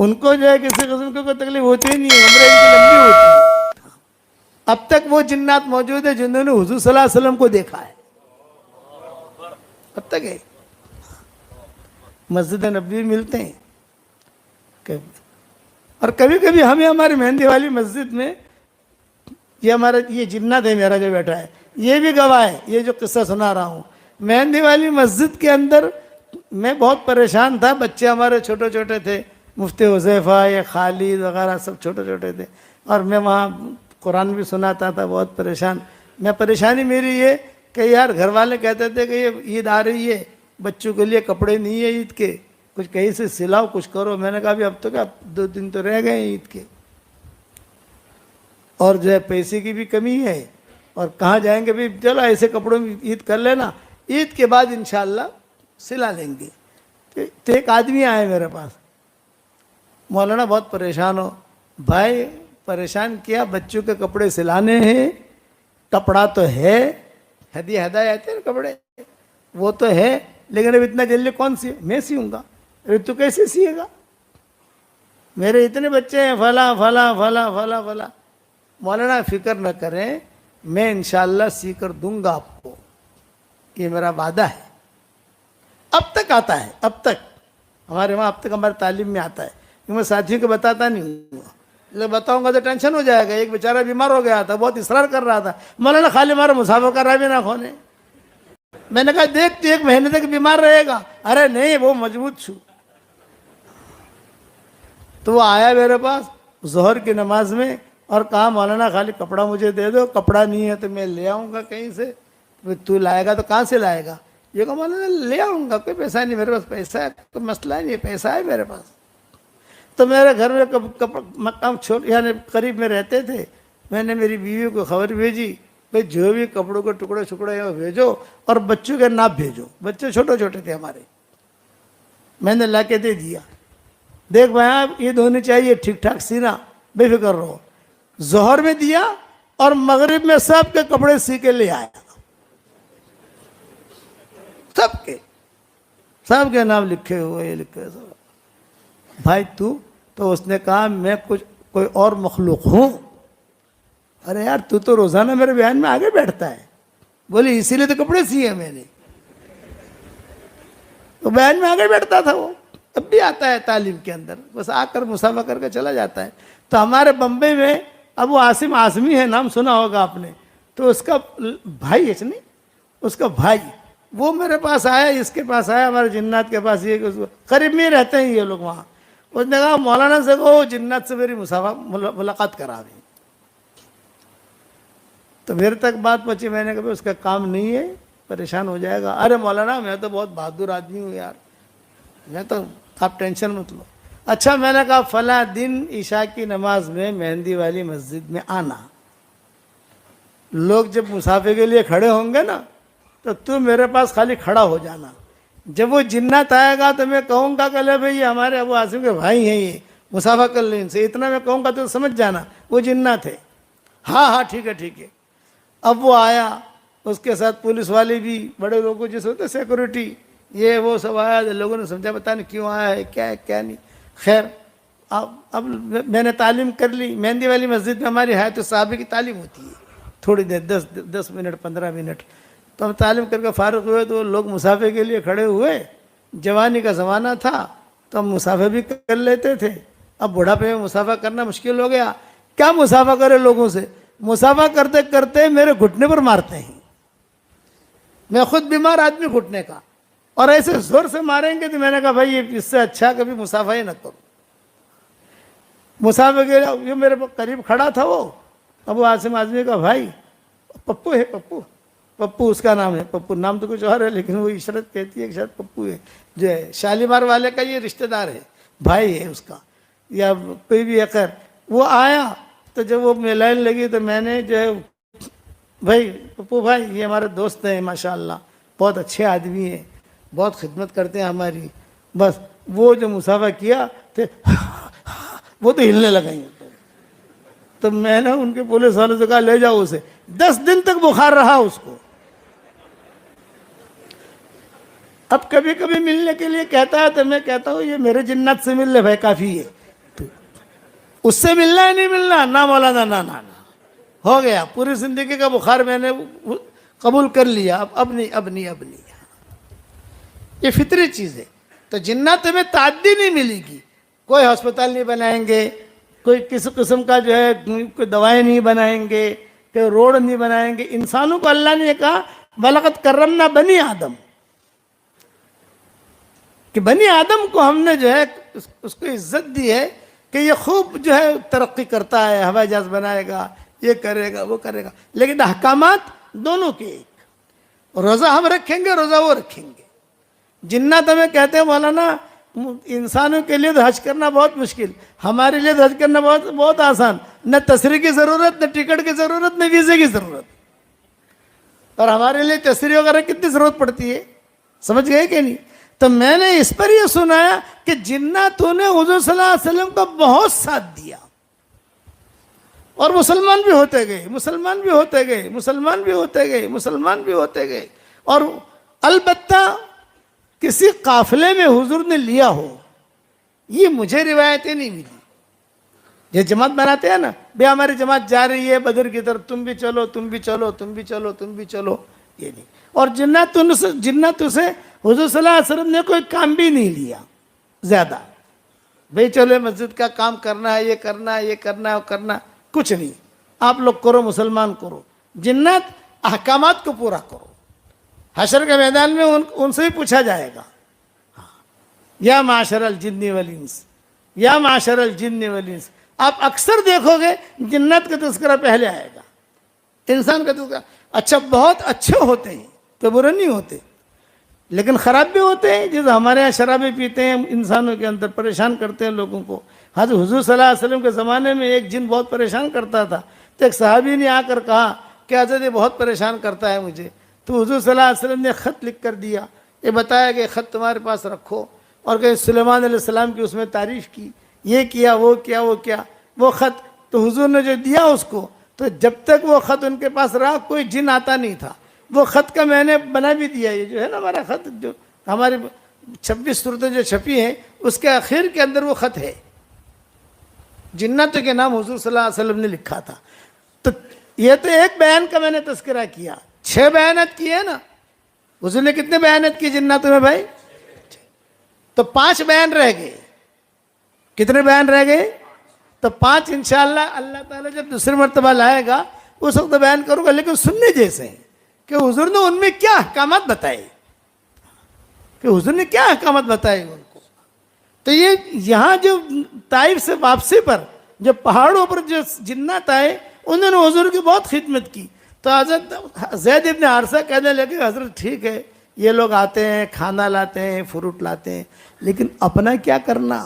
ان کو جو ہے کسی قسم کی کوئی تکلیف ہوتی ہی نہیں ہے، عمر ان کی لمبی ہوتی ہے۔ اب تک وہ جنات موجود ہیں جنہوں نے حضور صلی اللہ علیہ وسلم کو دیکھا ہے، اب تک ہے۔ مسجد نبوی ملتے ہیں اور کبھی کبھی ہمیں ہماری مہندی والی مسجد میں یہ ہمارا یہ جنات ہے، میرا جو بیٹا ہے یہ بھی گواہ ہے، یہ جو قصہ سنا رہا ہوں، مہندی والی مسجد کے اندر میں بہت پریشان تھا، بچے ہمارے چھوٹے چھوٹے تھے، مفتی حذیفہ یا خالد وغیرہ سب چھوٹے چھوٹے تھے، اور میں وہاں قرآن بھی سناتا تھا، بہت پریشان۔ پریشانی میری یہ کہ یار گھر والے کہتے تھے کہ یہ عید آ رہی ہے، بچوں کے لیے کپڑے نہیں ہیں عید کے، کچھ کہیں سے سلاؤ، کچھ کرو۔ میں نے کہا اب تو کیا 2 دن تو رہ گئے ہیں عید کے، اور جو ہے پیسے کی بھی کمی ہے، اور کہاں جائیں گے بھی، چلو ایسے کپڑوں میں عید کر لینا، عید کے بعد انشاءاللہ سلا لیں گے۔ تو ایک آدمی آئے میرے پاس، مولانا بہت پریشان ہو۔ بھائی پریشان کیا، بچوں کے کپڑے سلانے ہیں، کپڑا تو ہے، ہدیہ ہدایہ آتے ہیں نا کپڑے، وہ تو ہے، لیکن اب اتنا جلدی کون سی، میں سیوں گا، اب تو کیسے سیے گا، میرے اتنے بچے ہیں، فلاں فلاں فلاں فلاں فلاں۔ مولانا فکر نہ کریں، میں انشاءاللہ سی کر دوں گا آپ کو، یہ میرا وعدہ ہے۔ اب تک آتا ہے، اب تک ہمارے وہاں اب تک ہمارے تعلیم میں آتا ہے، کیونکہ میں ساتھیوں کو بتاتا نہیں ہوں، بتاؤں گا تو ٹینشن ہو جائے گا۔ ایک بیچارہ بیمار ہو گیا تھا، بہت اصرار کر رہا تھا، مولانا خالی ہمارا مسافر کر رہا بھی نہ کھونے۔ میں نے کہا دیکھ تو 1 مہینے تک بیمار رہے گا، ارے نہیں وہ مضبوط چھو۔ تو وہ آیا میرے پاس ظہر کی نماز میں اور کہا مولانا خالی کپڑا مجھے دے دو، کپڑا نہیں ہے تو میں لے آؤں گا کہیں سے۔ تو لائے گا تو کہاں سے لائے گا؟ یہ کہا مولانا لے آؤں گا، کوئی پیسہ نہیں میرے پاس، پیسہ ہے کوئی مسئلہ نہیں ہے، پیسہ ہے میرے پاس۔ تو میرے گھر میں مقام یعنی قریب میں رہتے تھے، میں نے میری بیوی کو خبر بھیجی بھائی جو بھی کپڑوں کے ٹکڑے شکڑے ہیں وہ بھیجو، اور بچوں کے ناپ بھیجو، بچے چھوٹے چھوٹے تھے ہمارے۔ میں نے لا کے دے دیا، دیکھ بھائی آپ عید ہونی چاہیے، ٹھیک ٹھاک سینا، بے فکر رہو۔ ظہر میں دیا اور مغرب میں سب کے کپڑے سی کے لے آیا، سب کے نام لکھے ہوئے لکھے سب۔ بھائی تو اس نے کہا میں کوئی اور مخلوق ہوں؟ ارے یار تو روزانہ میرے بیان میں آگے بیٹھتا ہے۔ بولی اسی لیے تو کپڑے سیے میں نے، تو بیان میں آگے بیٹھتا تھا وہ، اب بھی آتا ہے تعلیم کے اندر، بس آ کر مسافہ کر کے چلا جاتا ہے۔ تو ہمارے بمبئی میں ابو عاصم اعظمی ہے، نام سنا ہوگا آپ نے، تو اس کا بھائی ہے نہیں، اس کا بھائی وہ میرے پاس آیا، اس کے پاس آیا، ہمارے جنات کے پاس، یہ قریب میں رہتے ہیں یہ لوگ وہاں۔ اس نے کہا مولانا سے کہو جنات سے میری ملاقات کرا دیں۔ تو میرے تک بات پہنچی، میں نے کہا اس کا کام نہیں ہے، پریشان ہو جائے گا۔ ارے مولانا میں تو بہت بہادر آدمی ہوں یار، میں تو، آپ ٹینشن مت لو۔ اچھا میں نے کہا فلاں دن عشاء کی نماز میں مہندی والی مسجد میں آنا، لوگ جب مسافے کے لیے کھڑے ہوں گے نا تو میرے پاس خالی کھڑا ہو جانا، جب وہ جنات آئے گا تو میں کہوں گا کہ لے بھائی یہ ہمارے ابو عاصم کے بھائی ہیں، یہ مسافہ کر لیں ان سے، اتنا میں کہوں گا تو سمجھ جانا وہ جنات ہے۔ ہاں ٹھیک ہے ٹھیک ہے۔ اب وہ آیا، اس کے ساتھ پولیس والے بھی، بڑے لوگوں جیسے ہوتے سیکورٹی، یہ وہ سب آیا، لوگوں نے سمجھا پتہ نہیں کیوں آیا ہے، کیا ہے کیا نہیں۔ خیر اب میں نے تعلیم کر لی، مہندی والی مسجد میں ہماری حیات الصحابہ کی تعلیم ہوتی ہے تھوڑی دیر، 10 منٹ 15 منٹ۔ تو ہم تعلیم کر کے فارغ ہوئے تو لوگ مسافے کے لیے کھڑے ہوئے، جوانی کا زمانہ تھا تو ہم مسافہ بھی کر لیتے تھے، اب بڑھاپے میں مسافہ کرنا مشکل ہو گیا، کیا مسافہ کرے لوگوں سے، مسافہ کرتے کرتے میرے گھٹنے پر مارتے ہیں، میں خود بیمار آدمی گھٹنے کا، اور ایسے زور سے ماریں گے تو میں نے کہا بھائی اس سے اچھا کبھی مسافہ ہی نہ کرو۔ مسافہ کے لیے میرے قریب کھڑا تھا وہ ابو عاصم اعظمی کا بھائی، پپو ہے، پپو اس کا نام ہے، پپو نام تو کچھ اور ہے لیکن وہ عشرت کہتی ہے کہ شاید پپو ہے، جو ہے شالیمار والے کا یہ رشتہ دار ہے، بھائی ہے اس کا یا کوئی بھی اخر۔ وہ آیا تو جب وہ لائن لگی تو میں نے جو ہے بھائی پپو بھائی یہ ہمارے دوست ہیں ماشاءاللہ، بہت اچھے آدمی ہیں، بہت خدمت کرتے ہیں ہماری، بس وہ جو مسافہ کیا تو وہ تو ہلنے لگیں گے۔ تو میں نے ان کے پولیس والوں سے کہا لے جاؤ اسے، 10 دن تک بخار رہا اس کو۔ اب کبھی کبھی ملنے کے لیے کہتا ہے تو میں کہتا ہوں یہ میرے جنات سے مل لے بھائی، کافی ہے، اس سے ملنا ہے نہیں ملنا، نہ مولانا نہ نانا، ہو گیا، پوری زندگی کا بخار میں نے قبول کر لیا، اب نہیں۔ یہ فطری چیز ہے۔ تو جنات میں تعدی نہیں ملے گی، کوئی ہسپتال نہیں بنائیں گے، کوئی کسی قسم کا جو ہے کوئی دوائیں نہیں بنائیں گے، کوئی روڈ نہیں بنائیں گے۔ انسانوں کو اللہ نے کہا وَلَقَدْ كَرَّمْنَا بنی آدم، کہ بنی آدم کو ہم نے جو ہے اس کو عزت دی ہے کہ یہ خوب جو ہے ترقی کرتا ہے، ہوائی جہاز بنائے گا، یہ کرے گا وہ کرے گا، لیکن احکامات دونوں کے ایک، روزہ ہم رکھیں گے، روزہ وہ رکھیں گے۔ جنات ہمیں کہتے ہیں مولانا انسانوں کے لیے تو حج کرنا بہت مشکل، ہمارے لیے تو حج کرنا بہت آسان، نہ تشریح کی ضرورت، نہ ٹکٹ کی ضرورت، نہ ویزے کی ضرورت۔ اور ہمارے لیے تشریح وغیرہ کتنی ضرورت پڑتی ہے، سمجھ گئے کہ نہیں؟ تو میں نے اس پر یہ سنایا کہ جناتوں نے حضور صلی اللہ علیہ وسلم کا بہت ساتھ دیا، اور مسلمان بھی ہوتے گئے، مسلمان بھی ہوتے گئے، مسلمان بھی ہوتے گئے، مسلمان بھی ہوتے گئے۔ اور البتہ کسی قافلے میں حضور نے لیا ہو، یہ مجھے روایتیں نہیں ملی۔ یہ جماعت بناتے ہیں نا، بے ہماری جماعت جا رہی ہے بدر کی طرف، تم بھی چلو، تم بھی چلو، تم بھی چلو، تم بھی چلو، یہ نہیں۔ اور جناتوں سے حضور صلی اللہ علیہ وسلم نے کوئی کام بھی نہیں لیا زیادہ، بھئی چلو مسجد کا کام کرنا ہے، یہ کرنا ہے، یہ کرنا ہے، وہ کرنا ہے، کچھ نہیں۔ آپ لوگ کرو، مسلمان کرو، جنات احکامات کو پورا کرو۔ حشر کے میدان میں ان سے بھی پوچھا جائے گا، یا معاشر الجن والانس، یا معاشر الجن والانس۔ آپ اکثر دیکھو گے جنات کا تذکرہ پہلے آئے گا، انسان کا تذکرہ۔ اچھا، بہت اچھے ہوتے ہیں تو برے نہیں ہوتے، لیکن خراب بھی ہوتے ہیں، جیسے ہمارے یہاں شرابیں پیتے ہیں، انسانوں کے اندر پریشان کرتے ہیں لوگوں کو۔ حضور صلی اللہ علیہ وسلم کے زمانے میں ایک جن بہت پریشان کرتا تھا، تو ایک صحابی نے آ کر کہا کہ حضرت یہ بہت پریشان کرتا ہے مجھے، تو حضور صلی اللہ علیہ وسلم نے خط لکھ کر دیا، یہ بتایا کہ خط تمہارے پاس رکھو، اور کہ سلیمان علیہ السلام کی اس میں تعریف کی، یہ کیا وہ کیا وہ کیا، وہ خط تو حضور نے جو دیا اس کو، تو جب تک وہ خط ان کے پاس رہا کوئی جن آتا نہیں تھا۔ وہ خط کا میں نے بنا بھی دیا، یہ جو ہے نا ہمارا خط، جو ہماری 26 صورتیں جو چھپی ہیں، اس کے آخر کے اندر وہ خط ہے، جناتوں کے نام حضور صلی اللہ علیہ وسلم نے لکھا تھا۔ تو یہ تو ایک بیان کا میں نے تذکرہ کیا، 6 بیانات کیے نا حضور نے۔ کتنے بیانات کیے جناتوں میں بھائی؟ تو 5 بیان رہ گئے۔ کتنے بیان رہ گئے؟ تو 5 انشاءاللہ اللہ تعالیٰ جب دوسری مرتبہ لائے گا اس وقت بیان کروں گا، لیکن سننے جیسے ہیں کہ حضور نے ان میں کیا احکامات بتائے، کہ حضور نے کیا احکامات بتائے ان کو۔ تو یہ یہاں جو طائف سے واپسی پر جو پہاڑوں پر جو جنات آئے، انہوں نے حضور کی بہت خدمت کی۔ تو حضرت زید ابن حارثہ کہنے لگے حضرت ٹھیک ہے، یہ لوگ آتے ہیں، کھانا لاتے ہیں، فروٹ لاتے ہیں، لیکن اپنا کیا کرنا؟